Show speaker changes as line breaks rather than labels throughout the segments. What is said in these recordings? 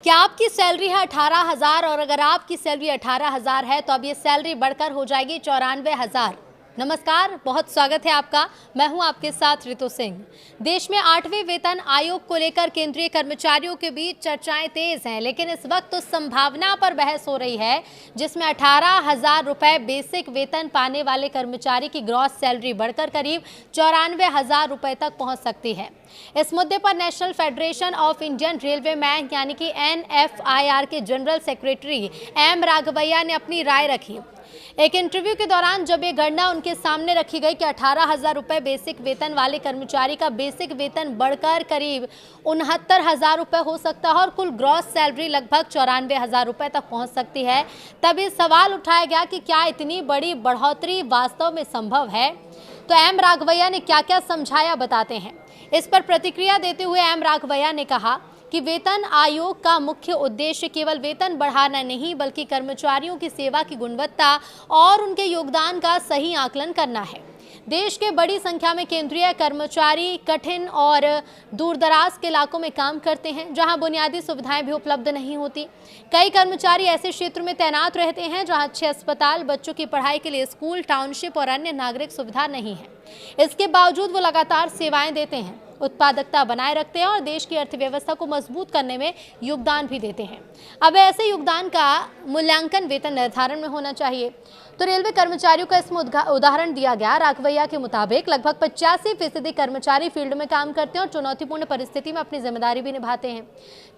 क्या आपकी सैलरी है 18,000 और अगर आपकी सैलरी 18,000 है तो अब ये सैलरी बढ़कर हो जाएगी 94,000। नमस्कार, बहुत स्वागत है आपका। मैं हूं आपके साथ ऋतु सिंह। देश में 8वें वेतन आयोग को लेकर केंद्रीय कर्मचारियों के बीच चर्चाएं तेज हैं, लेकिन इस वक्त तो संभावना पर बहस हो रही है जिसमें 18,000 रुपए बेसिक वेतन पाने वाले कर्मचारी की ग्रॉस सैलरी बढ़कर करीब 94,000 रुपए तक पहुंच सकती है। इस मुद्दे पर national federation of Indian railway man यानी कि NFIR के जनरल सेक्रेटरी एम राघवैया ने अपनी राय रखी। एक इंटरव्यू के दौरान जब ये गणना उनके सामने रखी गई कि 18,000 रुपए बेसिक वेतन वाले कर्मचारी का बेसिक वेतन बढ़कर करीब 69,000 रुपए हो सकता है और कुल ग्रॉस सैलरी लगभग 94,000 रुपए तक पहुंच सकती है, तब ये सवाल उठाया गया कि क्या इतनी बड़ी बढ़ोतरी वास्तव में संभव है। तो एम राघवैया ने क्या क्या समझाया, बताते हैं। इस पर प्रतिक्रिया देते हुए एम राघवैया ने कहा कि वेतन आयोग का मुख्य उद्देश्य केवल वेतन बढ़ाना नहीं बल्कि कर्मचारियों की सेवा की गुणवत्ता और उनके योगदान का सही आकलन करना है। देश के बड़ी संख्या में केंद्रीय कर्मचारी कठिन और दूरदराज के इलाकों में काम करते हैं जहां बुनियादी सुविधाएं भी उपलब्ध नहीं होती। कई कर्मचारी ऐसे क्षेत्र में तैनात रहते हैं जहां अच्छे अस्पताल, बच्चों की पढ़ाई के लिए स्कूल, टाउनशिप और अन्य नागरिक सुविधा नहीं है। इसके बावजूद वो लगातार सेवाएं देते हैं, उत्पादकता बनाए रखते हैं और देश की अर्थव्यवस्था को मजबूत करने में योगदान भी देते हैं। अब ऐसे योगदान का मूल्यांकन वेतन निर्धारण में होना चाहिए। तो रेलवे कर्मचारियों का इसमें उदाहरण दिया गया। राघवैया के मुताबिक लगभग 85% कर्मचारी फील्ड में काम करते हैं और चुनौतीपूर्ण परिस्थिति में अपनी जिम्मेदारी भी निभाते हैं।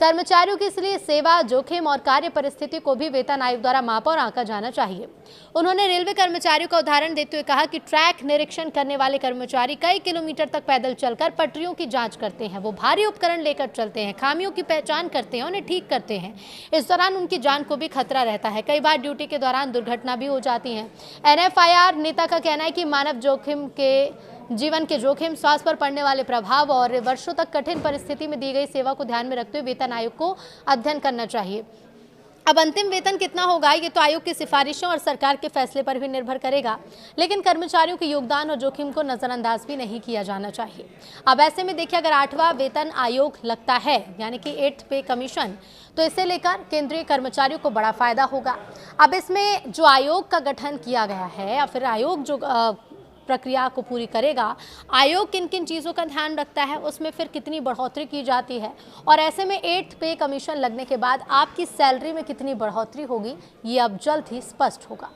कर्मचारियों की इसलिए सेवा, जोखिम और कार्य परिस्थिति को भी वेतन आयोग द्वारा मापा और आंका जाना चाहिए। उन्होंने रेलवे कर्मचारियों का उदाहरण देते हुए कहा कि ट्रैक निरीक्षण करने वाले कर्मचारी कई किलोमीटर तक पैदल चलकर पटरियों की जांच करते हैं। वो भारी उपकरण लेकर चलते हैं, खामियों की पहचान करते हैं, उन्हें ठीक करते हैं। इस दौरान उनकी जान को भी खतरा रहता है। कई बार ड्यूटी के दौरान दुर्घटना भी हो जाती है। NFIR नेता का कहना है कि मानव जोखिम के जीवन के जोखिम, स्वास्थ्य पर पड़ने वाले प्रभाव और वर्षों तक कठिन परिस्थिति में दी गई सेवा को ध्यान में रखते हुए वेतन आयोग को अध्ययन करना चाहिए। अब अंतिम वेतन कितना होगा ये तो आयोग की सिफारिशों और सरकार के फैसले पर भी निर्भर करेगा, लेकिन कर्मचारियों के योगदान और जोखिम को नजरअंदाज भी नहीं किया जाना चाहिए। अब ऐसे में देखिए, अगर 8वां वेतन आयोग लगता है यानी कि 8th पे कमीशन, तो इसे लेकर केंद्रीय कर्मचारियों को बड़ा फायदा होगा। अब इसमें जो आयोग का गठन किया गया है या फिर आयोग जो प्रक्रिया को पूरी करेगा, आयोग किन किन चीज़ों का ध्यान रखता है, उसमें फिर कितनी बढ़ोतरी की जाती है और ऐसे में 8th पे कमीशन लगने के बाद आपकी सैलरी में कितनी बढ़ोतरी होगी, ये अब जल्द ही स्पष्ट होगा।